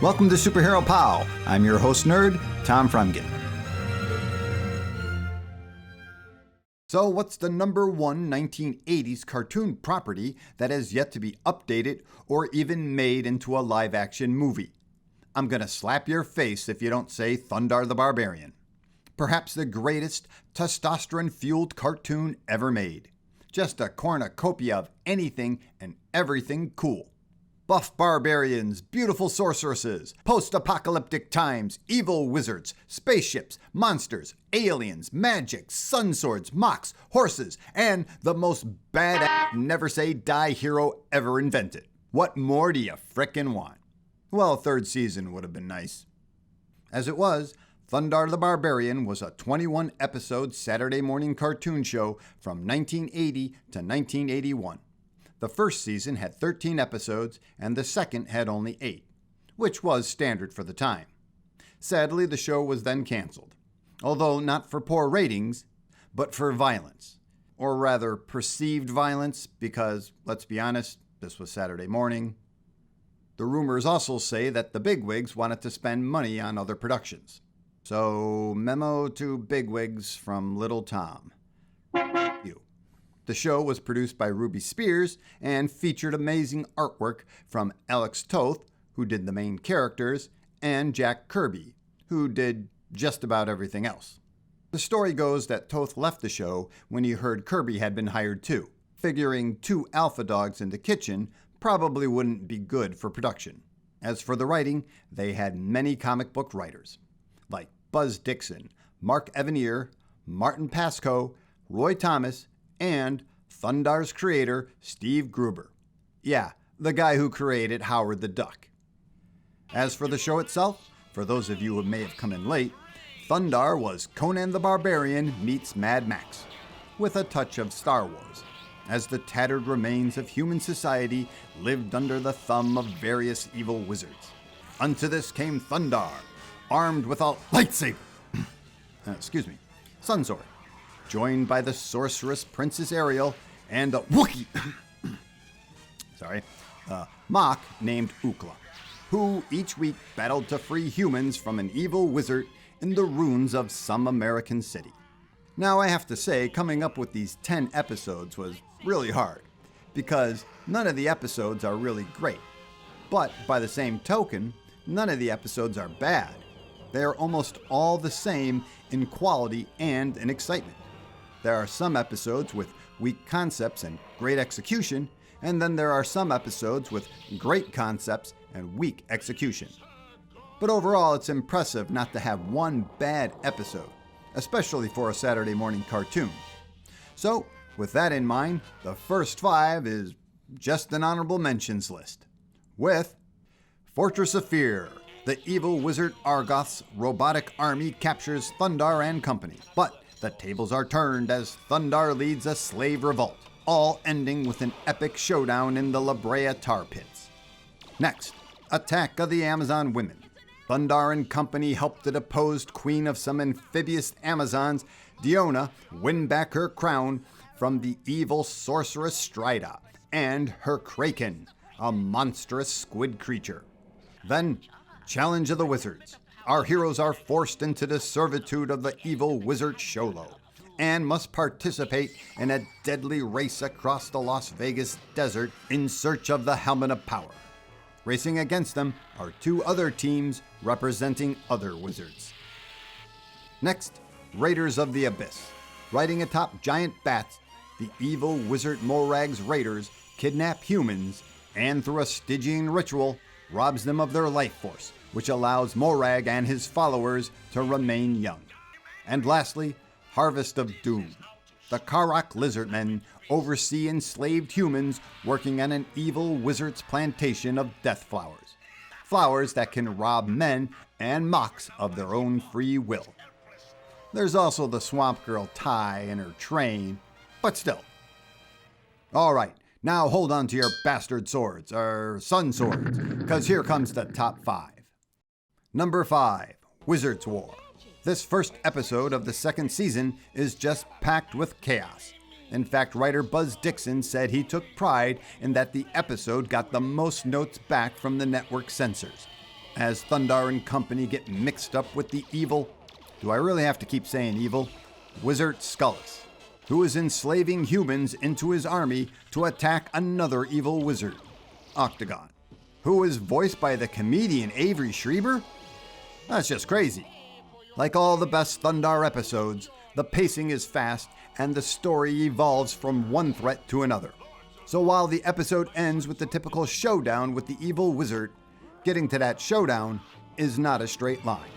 Welcome to Superhero Pow. I'm your host nerd, Tom Fremgen. So what's the number one 1980s cartoon property that has yet to be updated or even made into a live-action movie? I'm gonna slap your face if you don't say Thundar the Barbarian. Perhaps the greatest testosterone-fueled cartoon ever made. Just a cornucopia of anything and everything cool. Buff barbarians, beautiful sorceresses, post-apocalyptic times, evil wizards, spaceships, monsters, aliens, magic, sun swords, mocks, horses, and the most badass never-say-die hero ever invented. What more do you frickin' want? Well, a third season would have been nice. As it was, Thundar the Barbarian was a 21-episode Saturday morning cartoon show from 1980 to 1981. The first season had 13 episodes, and the second had only 8, which was standard for the time. Sadly, the show was then canceled, although not for poor ratings, but for violence. Or rather, perceived violence, because, let's be honest, this was Saturday morning. The rumors also say that the bigwigs wanted to spend money on other productions. So, memo to bigwigs from Little Tom. You. The show was produced by Ruby Spears and featured amazing artwork from Alex Toth, who did the main characters, and Jack Kirby, who did just about everything else. The story goes that Toth left the show when he heard Kirby had been hired too, figuring 2 alpha dogs in the kitchen probably wouldn't be good for production. As for the writing, they had many comic book writers, like Buzz Dixon, Mark Evanier, Martin Pascoe, Roy Thomas, and Thundar's creator, Steve Gruber. Yeah, the guy who created Howard the Duck. As for the show itself, for those of you who may have come in late, Thundar was Conan the Barbarian meets Mad Max, with a touch of Star Wars, as the tattered remains of human society lived under the thumb of various evil wizards. Unto this came Thundar, armed with a lightsaber, sun sword, joined by the sorceress Princess Ariel and a Wookiee, mock named Ookla, who each week battled to free humans from an evil wizard in the ruins of some American city. Now I have to say, coming up with these 10 episodes was really hard, because none of the episodes are really great. But by the same token, none of the episodes are bad. They are almost all the same in quality and in excitement. There are some episodes with weak concepts and great execution, and then there are some episodes with great concepts and weak execution. But overall, it's impressive not to have one bad episode, especially for a Saturday morning cartoon. So, with that in mind, the first 5 is just an honorable mentions list. With Fortress of Fear, the evil wizard Argoth's robotic army captures Thundar and company, but the tables are turned as Thundar leads a slave revolt, all ending with an epic showdown in the La Brea tar pits. Next, Attack of the Amazon Women. Thundar and company help the deposed queen of some amphibious Amazons, Diona, win back her crown from the evil sorceress Strida and her Kraken, a monstrous squid creature. Then, Challenge of the Wizards. Our heroes are forced into the servitude of the evil wizard Sholo and must participate in a deadly race across the Las Vegas desert in search of the Helmet of Power. Racing against them are 2 other teams representing other wizards. Next, Raiders of the Abyss. Riding atop giant bats, the evil wizard Morag's raiders kidnap humans and through a Stygian ritual robs them of their life force, which allows Morag and his followers to remain young. And lastly, Harvest of Doom. The Karok lizardmen oversee enslaved humans working on an evil wizard's plantation of death flowers. Flowers that can rob men and mocks of their own free will. There's also the Swamp Girl Ty and her train, but still. All right, now hold on to your bastard swords, or sun swords, because here comes the top 5. Number 5, Wizard's War. This first episode of the second season is just packed with chaos. In fact, writer Buzz Dixon said he took pride in that the episode got the most notes back from the network censors. as Thundar and company get mixed up with the evil, do I really have to keep saying evil? Wizard Skullus, who is enslaving humans into his army to attack another evil wizard, Octagon, who is voiced by the comedian Avery Schreiber? That's just crazy. Like all the best Thundar episodes, the pacing is fast and the story evolves from one threat to another. So while the episode ends with the typical showdown with the evil wizard, getting to that showdown is not a straight line.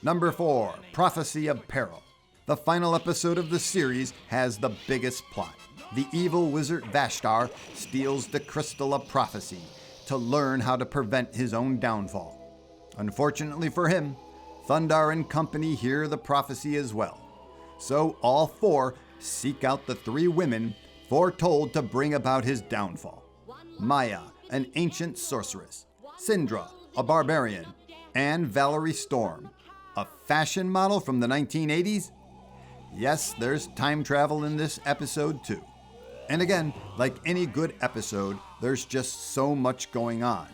Number 4, Prophecy of Peril. The final episode of the series has the biggest plot. The evil wizard Vashtar steals the Crystal of Prophecy to learn how to prevent his own downfall. Unfortunately for him, Thundar and company hear the prophecy as well. So all 4 seek out the 3 women foretold to bring about his downfall. Maya, an ancient sorceress, Sindra, a barbarian, and Valerie Storm, a fashion model from the 1980s. Yes, there's time travel in this episode too. And again, like any good episode, there's just so much going on.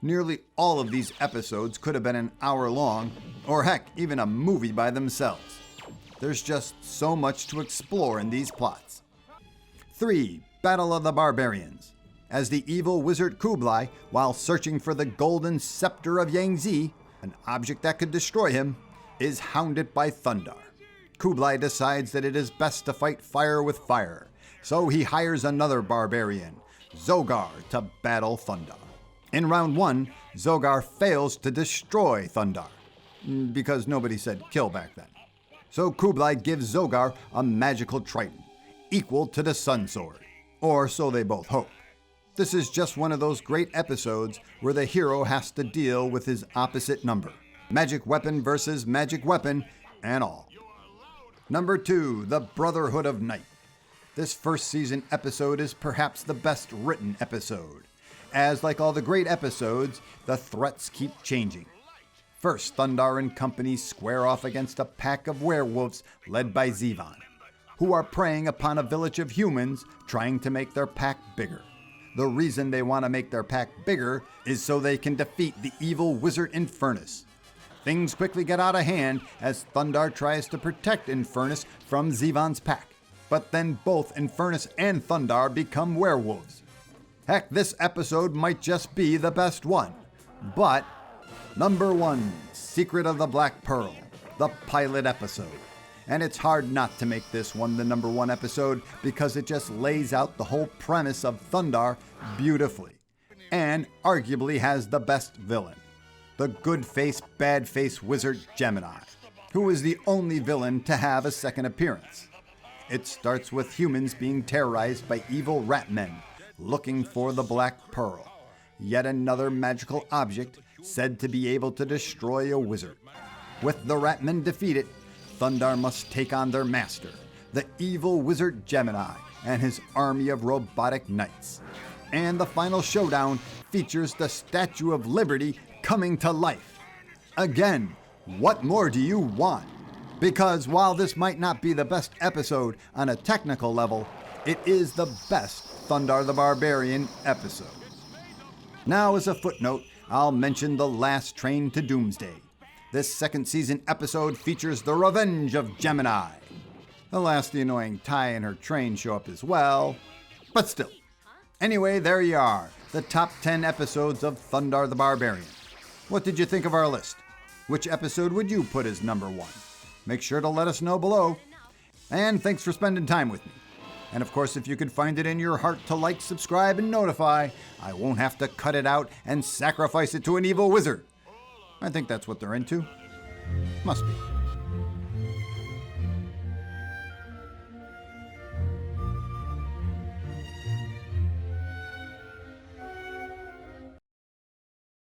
Nearly all of these episodes could have been an hour long, or heck, even a movie by themselves. There's just so much to explore in these plots. 3. Battle of the Barbarians. As the evil wizard Kublai, while searching for the golden scepter of Yangtze, an object that could destroy him, is hounded by Thundar. Kublai decides that it is best to fight fire with fire, so he hires another barbarian, Zogar, to battle Thundar. In round 1, Zogar fails to destroy Thundar, because nobody said kill back then. So Kublai gives Zogar a magical trident, equal to the Sun Sword, or so they both hope. This is just one of those great episodes where the hero has to deal with his opposite number. Magic weapon versus magic weapon, and all. Number 2, The Brotherhood of Night. This first season episode is perhaps the best written episode, as like all the great episodes, the threats keep changing. First, Thundar and company square off against a pack of werewolves led by Zivan, who are preying upon a village of humans trying to make their pack bigger. The reason they want to make their pack bigger is so they can defeat the evil wizard Infernus. Things quickly get out of hand as Thundar tries to protect Infernus from Zivan's pack, but then both Infernus and Thundar become werewolves. Heck, this episode might just be the best one. But number 1, Secret of the Black Pearl, the pilot episode. And it's hard not to make this one the number 1 episode because it just lays out the whole premise of Thundar beautifully, and arguably has the best villain, the good-face, bad-face wizard Gemini, who is the only villain to have a second appearance. It starts with humans being terrorized by evil rat men looking for the Black Pearl, yet another magical object said to be able to destroy a wizard. With the rat men defeated, Thundar must take on their master, the evil wizard Gemini, and his army of robotic knights. And the final showdown features the Statue of Liberty coming to life. Again, what more do you want? Because while this might not be the best episode on a technical level, it is the best Thundar the Barbarian episode. Now, as a footnote, I'll mention The Last Train to Doomsday. This second season episode features the revenge of Gemini. Alas, the annoying Ty and her train show up as well, but still. Anyway, there you are, the top 10 episodes of Thundar the Barbarian. What did you think of our list? Which episode would you put as number 1? Make sure to let us know below. And thanks for spending time with me. And of course, if you could find it in your heart to like, subscribe, and notify, I won't have to cut it out and sacrifice it to an evil wizard. I think that's what they're into. Must be.